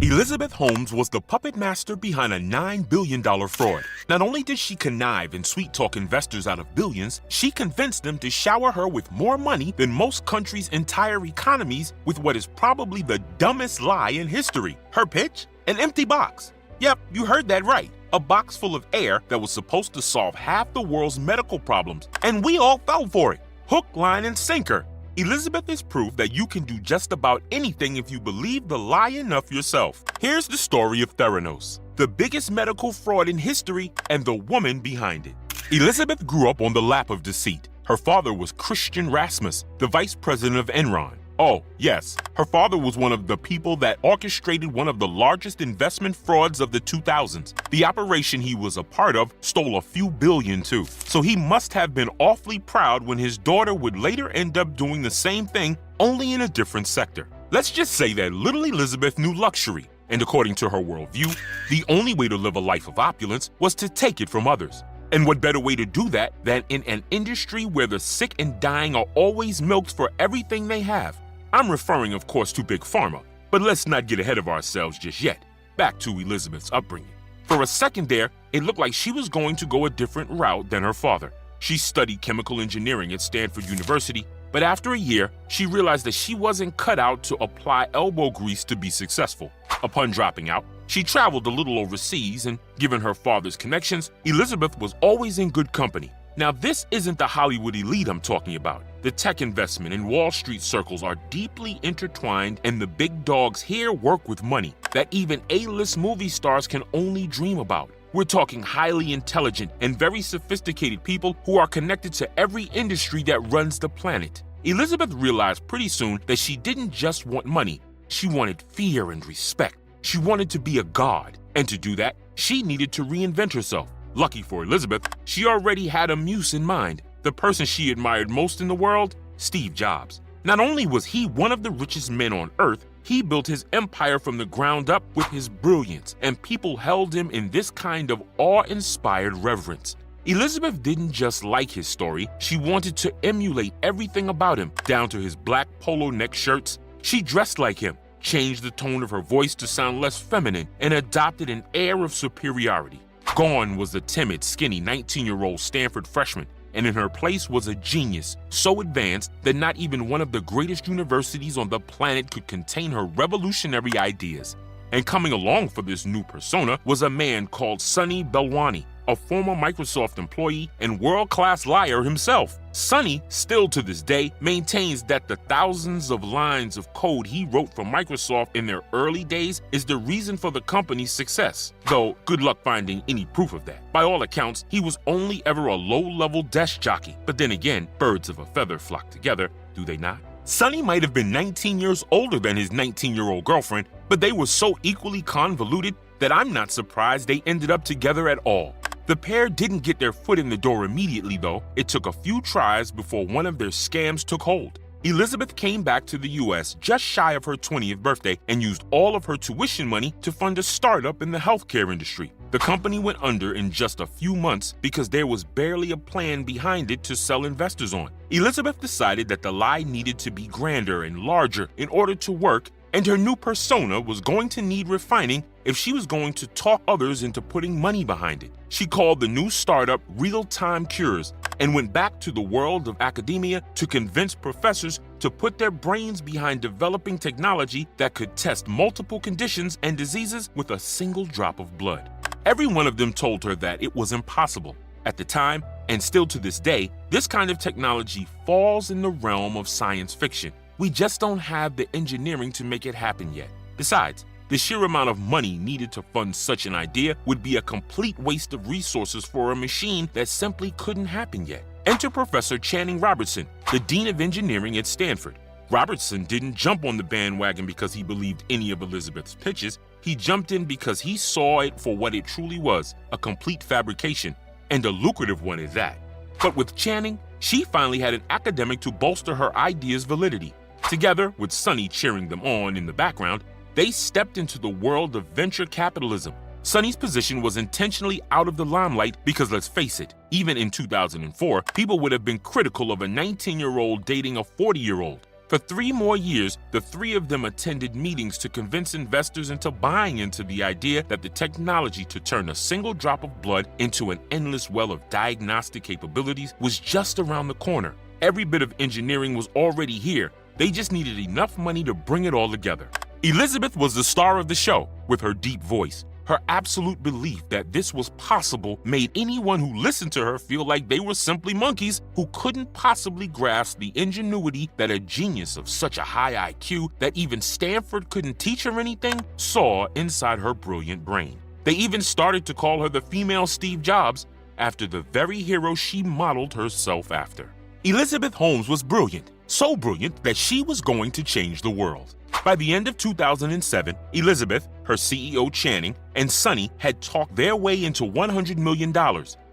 Elizabeth Holmes was the puppet master behind a $9 billion fraud. Not only did she connive and sweet-talk investors out of billions, she convinced them to shower her with more money than most countries' entire economies with what is probably the dumbest lie in history. Her pitch? An empty box. Yep, you heard that right. A box full of air that was supposed to solve half the world's medical problems. And we all fell for it. Hook, line, and sinker. Elizabeth is proof that you can do just about anything if you believe the lie enough yourself. Here's the story of Theranos, the biggest medical fraud in history and the woman behind it. Elizabeth grew up on the lap of deceit. Her father was Christian Rasmus, the vice president of Enron. Oh, yes, her father was one of the people that orchestrated one of the largest investment frauds of the 2000s. The operation he was a part of stole a few billion too. So he must have been awfully proud when his daughter would later end up doing the same thing, only in a different sector. Let's just say that little Elizabeth knew luxury, and according to her worldview, the only way to live a life of opulence was to take it from others. And what better way to do that than in an industry where the sick and dying are always milked for everything they have? I'm referring, of course, to Big Pharma, but let's not get ahead of ourselves just yet. Back to Elizabeth's upbringing. For a second there, it looked like she was going to go a different route than her father. She studied chemical engineering at Stanford University, but after a year, she realized that she wasn't cut out to apply elbow grease to be successful. Upon dropping out, she traveled a little overseas, and given her father's connections, Elizabeth was always in good company. Now, this isn't the Hollywood elite I'm talking about. The tech investment and Wall Street circles are deeply intertwined, and the big dogs here work with money that even A-list movie stars can only dream about. We're talking highly intelligent and very sophisticated people who are connected to every industry that runs the planet. Elizabeth realized pretty soon that she didn't just want money. She wanted fear and respect. She wanted to be a god, and to do that, she needed to reinvent herself. Lucky for Elizabeth, she already had a muse in mind, the person she admired most in the world, Steve Jobs. Not only was he one of the richest men on earth, he built his empire from the ground up with his brilliance, and people held him in this kind of awe-inspired reverence. Elizabeth didn't just like his story, she wanted to emulate everything about him, down to his black polo neck shirts. She dressed like him, changed the tone of her voice to sound less feminine, and adopted an air of superiority. Gone was the timid, skinny 19-year-old Stanford freshman, and in her place was a genius so advanced that not even one of the greatest universities on the planet could contain her revolutionary ideas. And coming along for this new persona was a man called Sunny Balwani, a former Microsoft employee and world-class liar himself. Sunny, still to this day, maintains that the thousands of lines of code he wrote for Microsoft in their early days is the reason for the company's success, though good luck finding any proof of that. By all accounts, he was only ever a low-level desk jockey, but then again, birds of a feather flock together, do they not? Sunny might have been 19 years older than his 19-year-old girlfriend, but they were so equally convoluted that I'm not surprised they ended up together at all. The pair didn't get their foot in the door immediately, though. It took a few tries before one of their scams took hold. Elizabeth came back to the US just shy of her 20th birthday and used all of her tuition money to fund a startup in the healthcare industry. The company went under in just a few months because there was barely a plan behind it to sell investors on. Elizabeth decided that the lie needed to be grander and larger in order to work, and her new persona was going to need refining if she was going to talk others into putting money behind it. She called the new startup Real-Time Cures and went back to the world of academia to convince professors to put their brains behind developing technology that could test multiple conditions and diseases with a single drop of blood. Every one of them told her that it was impossible. At the time, and still to this day, this kind of technology falls in the realm of science fiction. We just don't have the engineering to make it happen yet. Besides, the sheer amount of money needed to fund such an idea would be a complete waste of resources for a machine that simply couldn't happen yet. Enter Professor Channing Robertson, the Dean of Engineering at Stanford. Robertson didn't jump on the bandwagon because he believed any of Elizabeth's pitches. He jumped in because he saw it for what it truly was, a complete fabrication, and a lucrative one at that. But with Channing, she finally had an academic to bolster her idea's validity. Together, with Sunny cheering them on in the background, they stepped into the world of venture capitalism. Sunny's position was intentionally out of the limelight because, let's face it, even in 2004, people would have been critical of a 19-year-old dating a 40-year-old. For 3 more years, the three of them attended meetings to convince investors into buying into the idea that the technology to turn a single drop of blood into an endless well of diagnostic capabilities was just around the corner. Every bit of engineering was already here. They just needed enough money to bring it all together. Elizabeth was the star of the show with her deep voice. Her absolute belief that this was possible made anyone who listened to her feel like they were simply monkeys who couldn't possibly grasp the ingenuity that a genius of such a high IQ that even Stanford couldn't teach her anything saw inside her brilliant brain. They even started to call her the female Steve Jobs after the very hero she modeled herself after. Elizabeth Holmes was brilliant, so brilliant that she was going to change the world. By the end of 2007, Elizabeth, her CEO Channing, and Sonny had talked their way into $100 million,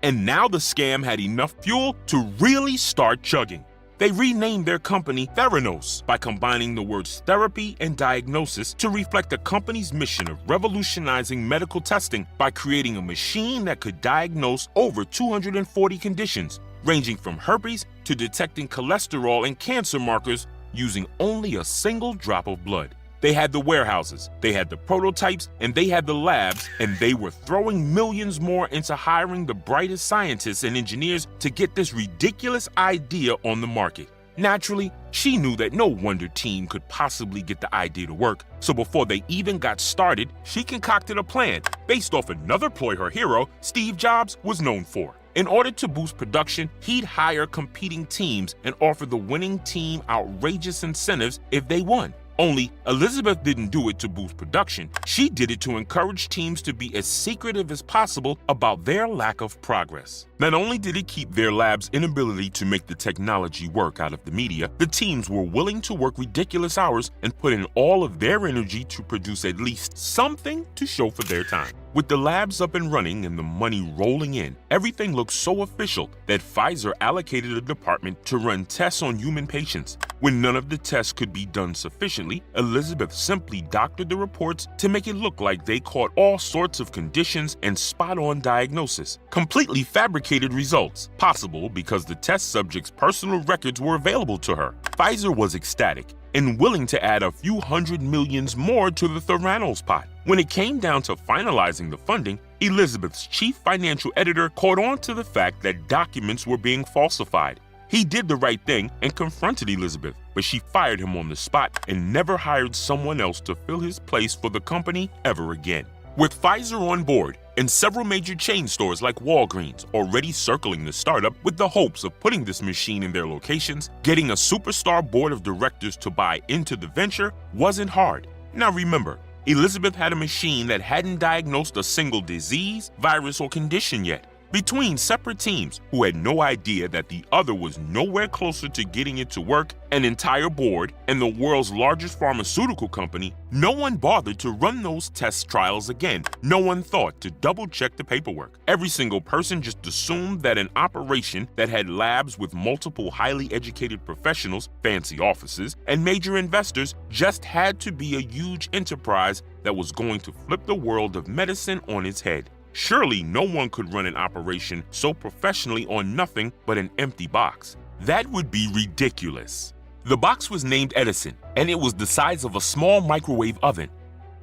and now the scam had enough fuel to really start chugging. They renamed their company Theranos by combining the words therapy and diagnosis to reflect the company's mission of revolutionizing medical testing by creating a machine that could diagnose over 240 conditions, ranging from herpes to detecting cholesterol and cancer markers using only a single drop of blood. They had the warehouses, they had the prototypes, and they had the labs, and they were throwing millions more into hiring the brightest scientists and engineers to get this ridiculous idea on the market. Naturally, she knew that no wonder team could possibly get the idea to work, so before they even got started, she concocted a plan based off another ploy her hero, Steve Jobs, was known for. In order to boost production, he'd hire competing teams and offer the winning team outrageous incentives if they won. Only Elizabeth didn't do it to boost production. She did it to encourage teams to be as secretive as possible about their lack of progress. Not only did it keep their lab's inability to make the technology work out of the media, the teams were willing to work ridiculous hours and put in all of their energy to produce at least something to show for their time. With the labs up and running and the money rolling in, everything looked so official that Pfizer allocated a department to run tests on human patients. When none of the tests could be done sufficiently, Elizabeth simply doctored the reports to make it look like they caught all sorts of conditions and spot-on diagnosis. Completely fabricated results, possible because the test subjects' personal records were available to her. Pfizer was ecstatic and willing to add a few $100 million more to the Theranos pot. When it came down to finalizing the funding, Elizabeth's chief financial editor caught on to the fact that documents were being falsified. He did the right thing and confronted Elizabeth, but she fired him on the spot and never hired someone else to fill his place for the company ever again. With Pfizer on board and several major chain stores like Walgreens already circling the startup with the hopes of putting this machine in their locations, getting a superstar board of directors to buy into the venture wasn't hard. Now remember, Elizabeth had a machine that hadn't diagnosed a single disease, virus, or condition yet. Between separate teams who had no idea that the other was nowhere closer to getting it to work, an entire board, and the world's largest pharmaceutical company, no one bothered to run those test trials again. No one thought to double-check the paperwork. Every single person just assumed that an operation that had labs with multiple highly educated professionals, fancy offices, and major investors just had to be a huge enterprise that was going to flip the world of medicine on its head. Surely no one could run an operation so professionally on nothing but an empty box. That would be ridiculous. The box was named Edison, and it was the size of a small microwave oven.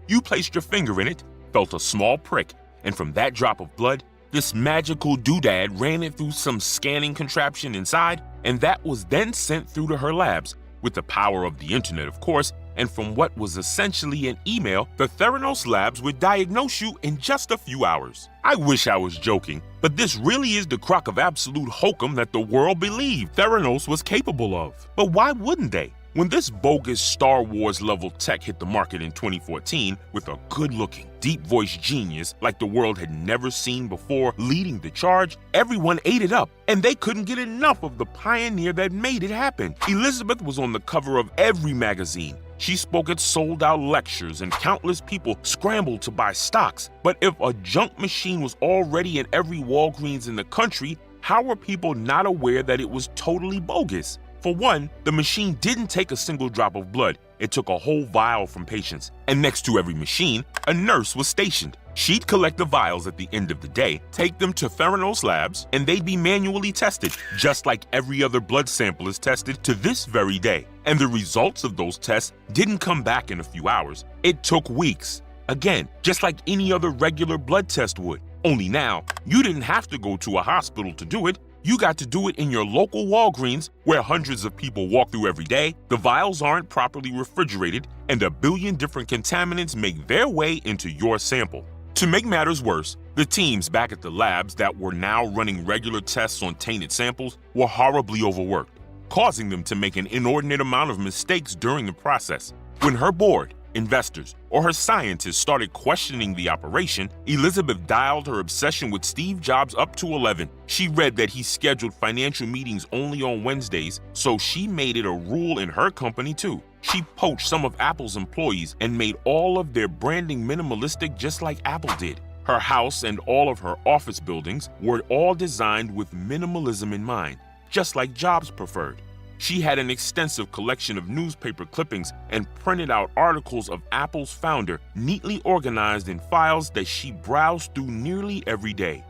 You placed your finger in it, felt a small prick, and from that drop of blood, this magical doodad ran it through some scanning contraption inside, and that was then sent through to her labs, with the power of the internet, of course, and from what was essentially an email, the Theranos labs would diagnose you in just a few hours. I wish I was joking, but this really is the crock of absolute hokum that the world believed Theranos was capable of. But why wouldn't they? When this bogus Star Wars level tech hit the market in 2014 with a good-looking, deep-voiced genius like the world had never seen before leading the charge, everyone ate it up, and they couldn't get enough of the pioneer that made it happen. Elizabeth was on the cover of every magazine. She spoke at sold-out lectures and countless people scrambled to buy stocks. But if a junk machine was already in every Walgreens in the country, how were people not aware that it was totally bogus? For one, the machine didn't take a single drop of blood. It took a whole vial from patients. And next to every machine, a nurse was stationed. She'd collect the vials at the end of the day, take them to Theranos labs, and they'd be manually tested, just like every other blood sample is tested to this very day. And the results of those tests didn't come back in a few hours. It took weeks. Again, just like any other regular blood test would. Only now, you didn't have to go to a hospital to do it. You got to do it in your local Walgreens, where hundreds of people walk through every day. The vials aren't properly refrigerated, and a billion different contaminants make their way into your sample. To make matters worse, the teams back at the labs that were now running regular tests on tainted samples were horribly overworked, causing them to make an inordinate amount of mistakes during the process. When her board, investors, or her scientists started questioning the operation, Elizabeth dialed her obsession with Steve Jobs up to 11. She read that he scheduled financial meetings only on Wednesdays, so she made it a rule in her company too. She poached some of Apple's employees and made all of their branding minimalistic just like Apple did. Her house and all of her office buildings were all designed with minimalism in mind, just like Jobs preferred. She had an extensive collection of newspaper clippings and printed out articles of Apple's founder neatly organized in files that she browsed through nearly every day.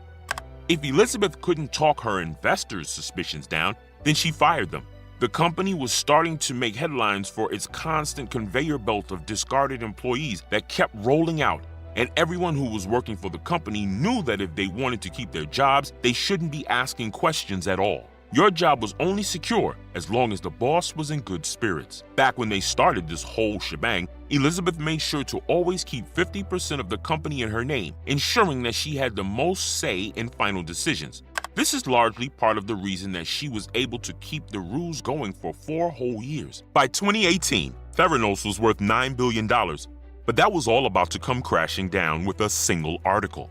If Elizabeth couldn't talk her investors' suspicions down, then she fired them. The company was starting to make headlines for its constant conveyor belt of discarded employees that kept rolling out, and everyone who was working for the company knew that if they wanted to keep their jobs, they shouldn't be asking questions at all. Your job was only secure as long as the boss was in good spirits. Back when they started this whole shebang, Elizabeth made sure to always keep 50% of the company in her name, ensuring that she had the most say in final decisions. This is largely part of the reason that she was able to keep the ruse going for 4 whole years. By 2018, Theranos was worth $9 billion, but that was all about to come crashing down with a single article.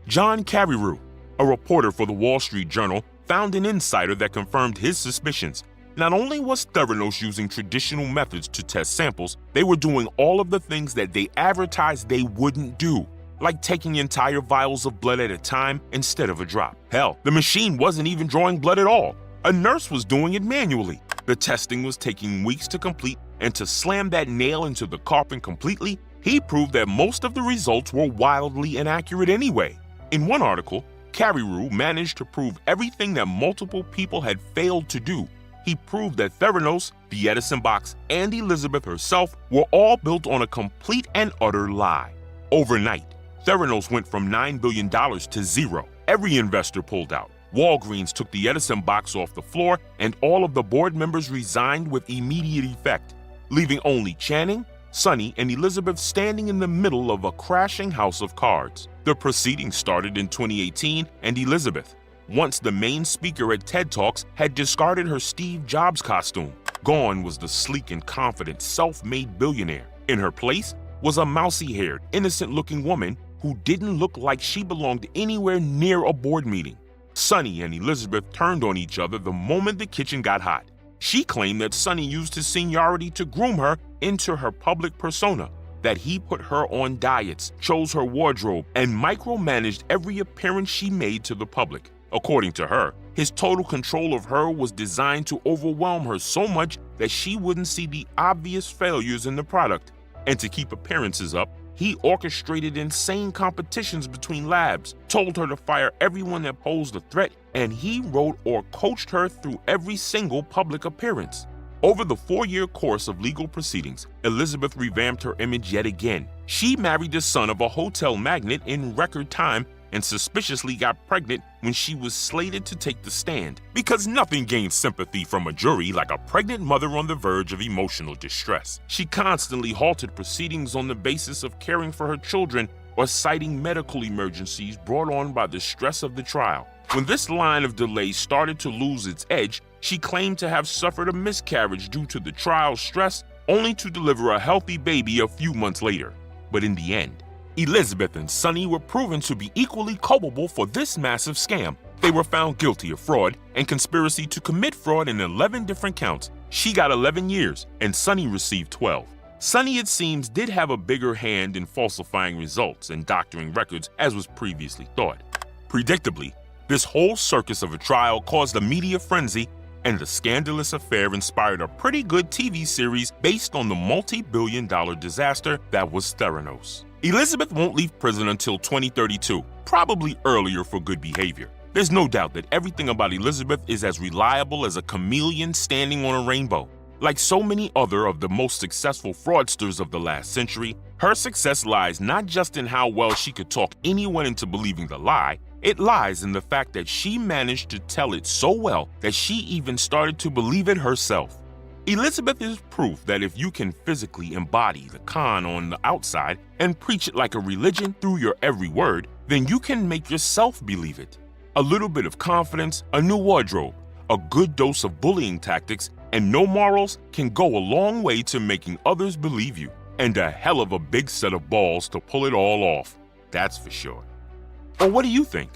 John Carreyrou, a reporter for the Wall Street Journal, found an insider that confirmed his suspicions. Not only was Theranos using traditional methods to test samples, they were doing all of the things that they advertised they wouldn't do, like taking entire vials of blood at a time instead of a drop. Hell, the machine wasn't even drawing blood at all. A nurse was doing it manually. The testing was taking weeks to complete, and to slam that nail into the coffin completely, he proved that most of the results were wildly inaccurate anyway. In one article, Carreyrou managed to prove everything that multiple people had failed to do. He proved that Theranos, the Edison box, and Elizabeth herself were all built on a complete and utter lie. Overnight, Theranos went from $9 billion to zero. Every investor pulled out. Walgreens took the Edison box off the floor, and all of the board members resigned with immediate effect, leaving only Channing, Sonny, and Elizabeth standing in the middle of a crashing house of cards. The proceedings started in 2018, and Elizabeth, once the main speaker at TED Talks, had discarded her Steve Jobs costume. Gone was the sleek and confident self-made billionaire. In her place was a mousy-haired, innocent-looking woman who didn't look like she belonged anywhere near a board meeting. Sonny and Elizabeth turned on each other the moment the kitchen got hot. She claimed that Sonny used his seniority to groom her into her public persona, that he put her on diets, chose her wardrobe, and micromanaged every appearance she made to the public. According to her, his total control of her was designed to overwhelm her so much that she wouldn't see the obvious failures in the product. And to keep appearances up, he orchestrated insane competitions between labs, told her to fire everyone that posed a threat, and he wrote or coached her through every single public appearance. Over the 4-year course of legal proceedings, Elizabeth revamped her image yet again. She married the son of a hotel magnate in record time and suspiciously got pregnant when she was slated to take the stand. Because nothing gains sympathy from a jury like a pregnant mother on the verge of emotional distress. She constantly halted proceedings on the basis of caring for her children or citing medical emergencies brought on by the stress of the trial. When this line of delay started to lose its edge, she claimed to have suffered a miscarriage due to the trial stress, only to deliver a healthy baby a few months later. But in the end, Elizabeth and Sonny were proven to be equally culpable for this massive scam. They were found guilty of fraud and conspiracy to commit fraud in 11 different counts. She got 11 years, and Sonny received 12. Sonny, it seems, did have a bigger hand in falsifying results and doctoring records, as was previously thought. Predictably, this whole circus of a trial caused a media frenzy, and the scandalous affair inspired a pretty good TV series based on the multi-billion-dollar disaster that was Theranos. Elizabeth won't leave prison until 2032, probably earlier for good behavior. There's no doubt that everything about Elizabeth is as reliable as a chameleon standing on a rainbow. Like so many other of the most successful fraudsters of the last century, her success lies not just in how well she could talk anyone into believing the lie, it lies in the fact that she managed to tell it so well that she even started to believe it herself. Elizabeth is proof that if you can physically embody the con on the outside and preach it like a religion through your every word, then you can make yourself believe it. A little bit of confidence, a new wardrobe, a good dose of bullying tactics, and no morals can go a long way to making others believe you. And a hell of a big set of balls to pull it all off, that's for sure. Or what do you think?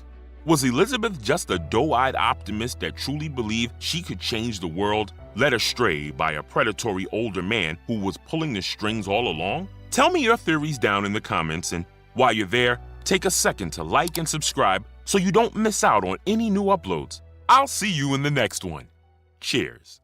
Was Elizabeth just a doe-eyed optimist that truly believed she could change the world, led astray by a predatory older man who was pulling the strings all along? Tell me your theories down in the comments, and while you're there, take a second to like and subscribe so you don't miss out on any new uploads. I'll see you in the next one. Cheers.